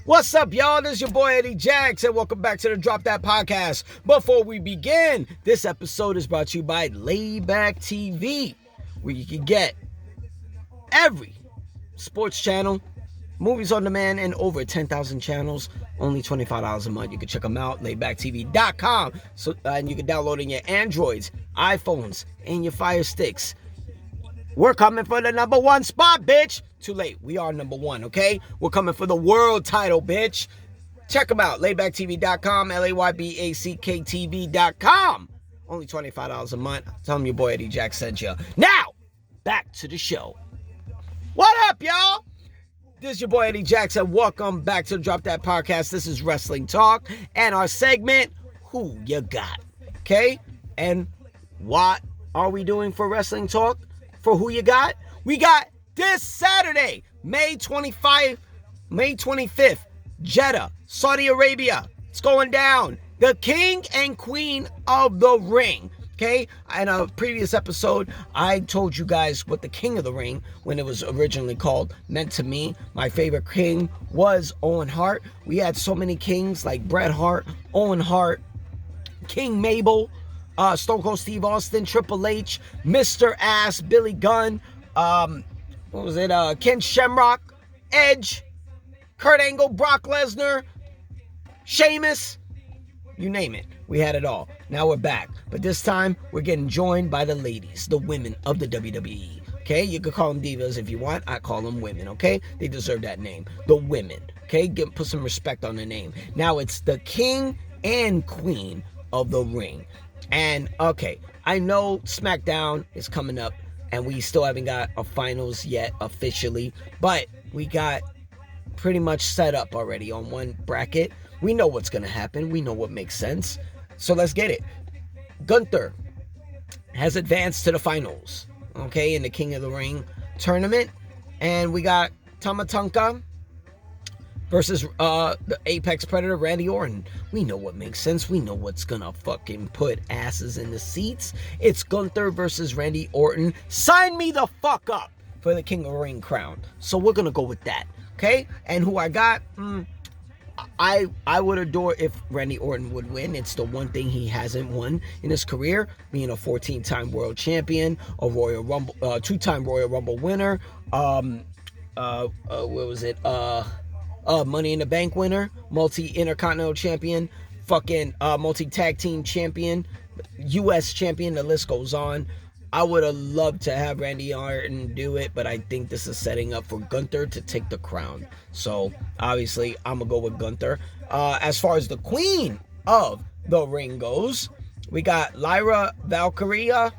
What's up, y'all? This is your boy Eddie Jax, and welcome back to the Drop That Podcast. Before we begin, this episode is brought to you by Layback TV, where you can get every sports channel, movies on demand, and over 10,000 channels, only $25 a month. You can check them out, laybacktv.com, and you can download in your Androids, iPhones, and your Fire Sticks. We're coming for the number one spot, bitch. Too late. We are number one, okay? We're coming for the world title, bitch. Check them out. Laybacktv.com, LAYBACKTV.com. Only $25 a month. Tell them your boy Eddie Jack sent you. Now, back to the show. What up, y'all? This is your boy Eddie Jackson. Welcome back to the Drop That Podcast. This is Wrestling Talk and our segment, Who You Got? Okay? And what are we doing for Wrestling Talk? For Who You Got? We got this Saturday, May 25th, Jeddah, Saudi Arabia. It's going down. The King and Queen of the Ring. Okay? In a previous episode, I told you guys what the King of the Ring, when it was originally called, meant to me. My favorite king was Owen Hart. We had so many kings like Bret Hart, Owen Hart, King Mabel, Stone Cold Steve Austin, Triple H, Mr. Ass, Billy Gunn, Ken Shamrock, Edge, Kurt Angle, Brock Lesnar, Sheamus, you name it. We had it all. Now we're back. But this time, we're getting joined by the ladies, the women of the WWE. Okay? You could call them divas if you want. I call them women, okay? They deserve that name. The women. Okay? Put some respect on the name. Now it's the King and Queen of the Ring. And, okay, I know SmackDown is coming up, and we still haven't got a finals yet officially, but we got pretty much set up already on one bracket. We know what's going to happen. We know what makes sense. So let's get it. Gunther has advanced to the finals, okay, in the King of the Ring tournament. And we got Tama Tonga versus the Apex Predator, Randy Orton. We know what makes sense. We know what's gonna fucking put asses in the seats. It's Gunther versus Randy Orton. Sign me the fuck up for the King of the Ring crown. So we're gonna go with that, okay? And who I got, I would adore if Randy Orton would win. It's the one thing he hasn't won in his career, being a 14-time world champion, a Royal Rumble, two-time Royal Rumble winner, Money in the Bank winner, multi-intercontinental champion, multi-tag team champion, U.S. champion, the list goes on. I would have loved to have Randy Orton do it, but I think this is setting up for Gunther to take the crown. So, obviously, I'm going to go with Gunther. As far as the Queen of the Ring goes, we got Lyra Valkyria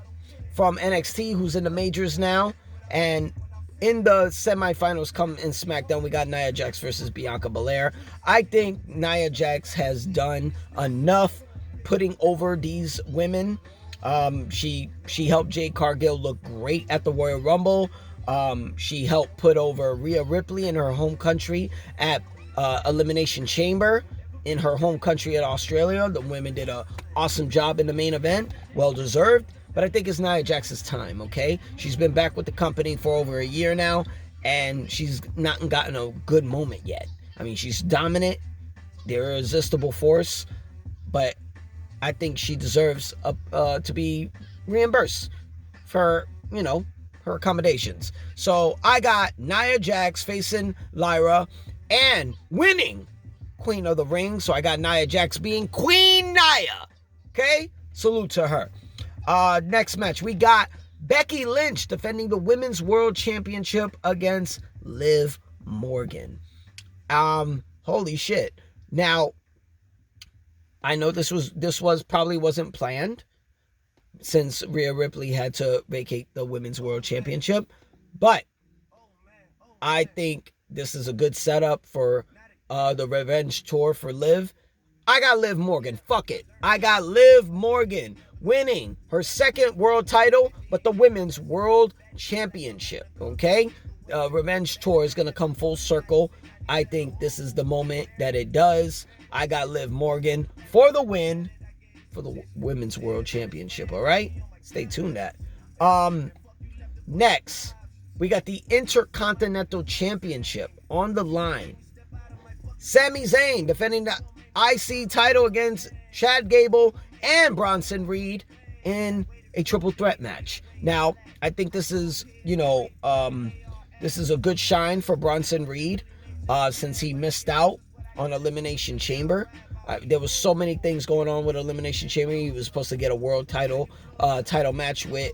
from NXT, who's in the majors now, and in the semifinals come in SmackDown, we got Nia Jax versus Bianca Belair. I think Nia Jax has done enough putting over these women. She helped Jade Cargill look great at the Royal Rumble. She helped put over Rhea Ripley in her home country at Elimination Chamber in her home country at Australia. The women did an awesome job in the main event. Well deserved. But I think it's Nia Jax's time, okay? She's been back with the company for over a year now, and she's not gotten a good moment yet. I mean, she's dominant. They're an irresistible force, but I think she deserves to be reimbursed for, her accommodations. So I got Nia Jax facing Lyra and winning Queen of the Ring. So I got Nia Jax being Queen Nia, okay? Salute to her. Next match, we got Becky Lynch defending the Women's World Championship against Liv Morgan. Holy shit. Now, I know this probably wasn't planned since Rhea Ripley had to vacate the Women's World Championship, but I think this is a good setup for the revenge tour for Liv. I got Liv Morgan. Fuck it. I got Liv Morgan winning her second world title, but the Women's World Championship, okay? Revenge Tour is going to come full circle. I think this is the moment that it does. I got Liv Morgan for the win for the Women's World Championship, all right? Stay tuned that. Next, we got the Intercontinental Championship on the line. Sami Zayn defending the IC title against Chad Gable and Bronson Reed in a triple threat match. Now, I think this is, this is a good shine for Bronson Reed since he missed out on Elimination Chamber. There was so many things going on with Elimination Chamber. He was supposed to get a world title match with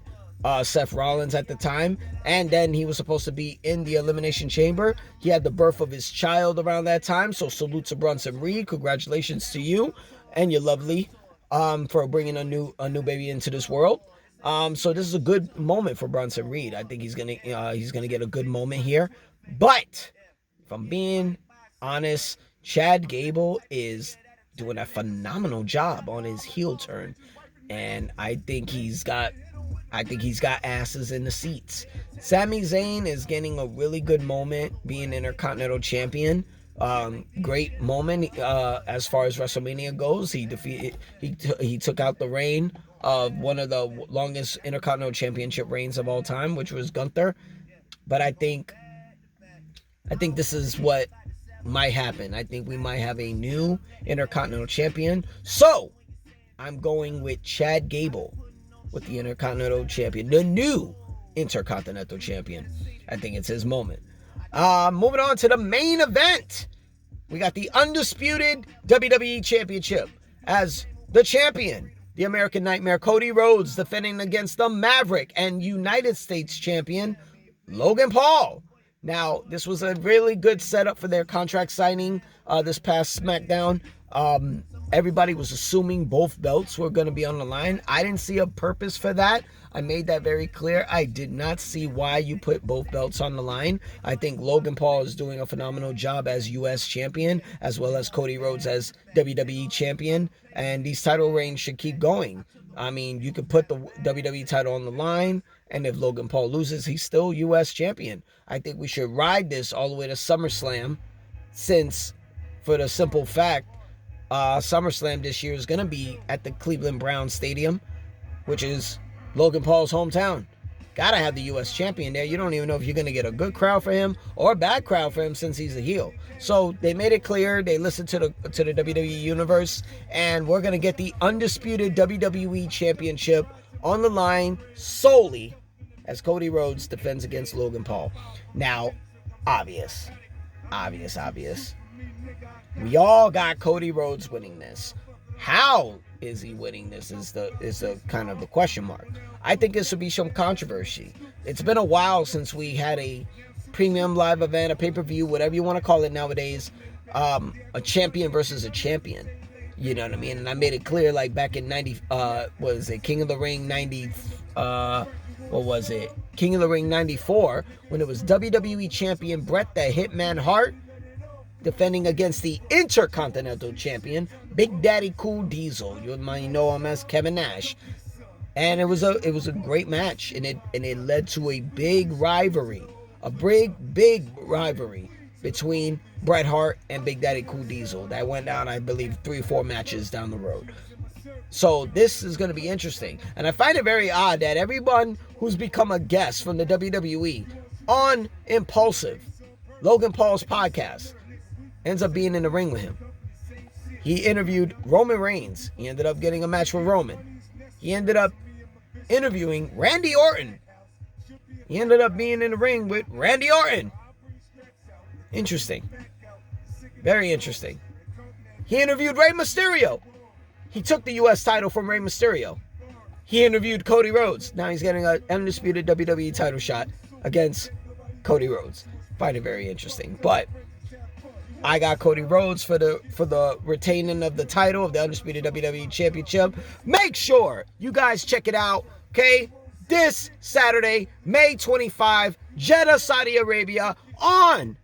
Seth Rollins at the time, and then he was supposed to be in the Elimination Chamber. He had the birth of his child around that time, so salute to Bronson Reed. Congratulations to you and your lovely for bringing a new baby into this world. So this is a good moment for Bronson Reed. I think he's gonna get a good moment here. But if I'm being honest, Chad Gable is doing a phenomenal job on his heel turn, and I think he's got asses in the seats. Sami Zayn is getting a really good moment being Intercontinental Champion. Great moment as far as WrestleMania goes. He took out the reign of one of the longest Intercontinental Championship reigns of all time, which was Gunther. But I think this is what might happen. I think we might have a new Intercontinental Champion. So I'm going with Chad Gable with the Intercontinental Champion, the new Intercontinental Champion. I think it's his moment. Moving on to the main event. We got the undisputed WWE Championship as the champion, the American Nightmare Cody Rhodes, defending against the Maverick and United States champion Logan Paul. Now, this was a really good setup for their contract signing this past SmackDown. Everybody was assuming both belts were going to be on the line. I didn't see a purpose for that. I made that very clear. I did not see why you put both belts on the line. I think Logan Paul is doing a phenomenal job as U.S. champion, as well as Cody Rhodes as WWE champion. And these title reigns should keep going. I mean, you could put the WWE title on the line, and if Logan Paul loses, he's still U.S. champion. I think we should ride this all the way to SummerSlam, since, for the simple fact, SummerSlam this year is going to be at the Cleveland Browns Stadium, which is Logan Paul's hometown. Gotta have the U.S. champion there. You don't even know if you're going to get a good crowd for him or a bad crowd for him since he's a heel. So they made it clear. They listened to the WWE Universe, and we're going to get the undisputed WWE Championship on the line solely as Cody Rhodes defends against Logan Paul. Now, obvious. We all got Cody Rhodes winning this. How is he winning this is the kind of the question mark. I think this would be some controversy. It's been a while since we had a premium live event, a pay-per-view, whatever you want to call it nowadays, a champion versus a champion. You know what I mean? And I made it clear, like back in King of the Ring 90, King of the Ring 94, when it was WWE champion Bret the Hitman Hart defending against the Intercontinental Champion, Big Daddy Cool Diesel. You might know him as Kevin Nash. And it was a great match, and it led to a big rivalry, big rivalry between Bret Hart and Big Daddy Cool Diesel that went down, I believe, 3 or 4 matches down the road. So this is going to be interesting, and I find it very odd that everyone who's become a guest from the WWE on Impulsive, Logan Paul's podcast, ends up being in the ring with him. He interviewed Roman Reigns. He ended up getting a match with Roman. He ended up interviewing Randy Orton. He ended up being in the ring with Randy Orton. Interesting. Very interesting. He interviewed Rey Mysterio. He took the U.S. title from Rey Mysterio. He interviewed Cody Rhodes. Now he's getting an undisputed WWE title shot against Cody Rhodes. Find it very interesting. But I got Cody Rhodes for the retaining of the title of the undisputed WWE Championship. Make sure you guys check it out, okay? This Saturday, May 25, Jeddah, Saudi Arabia, on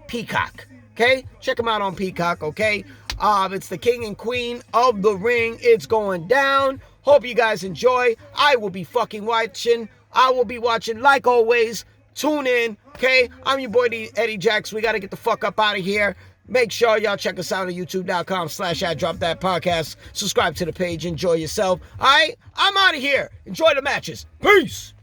Peacock, okay? Check them out on Peacock, okay? It's the King and Queen of the Ring. It's going down. Hope you guys enjoy. I will be fucking watching. I will be watching like always. Tune in, okay? I'm your boy, Eddie Jacks. We got to get the fuck up out of here. Make sure y'all check us out on youtube.com/@DropThatPodcast. Subscribe to the page. Enjoy yourself. All right? I'm out of here. Enjoy the matches. Peace.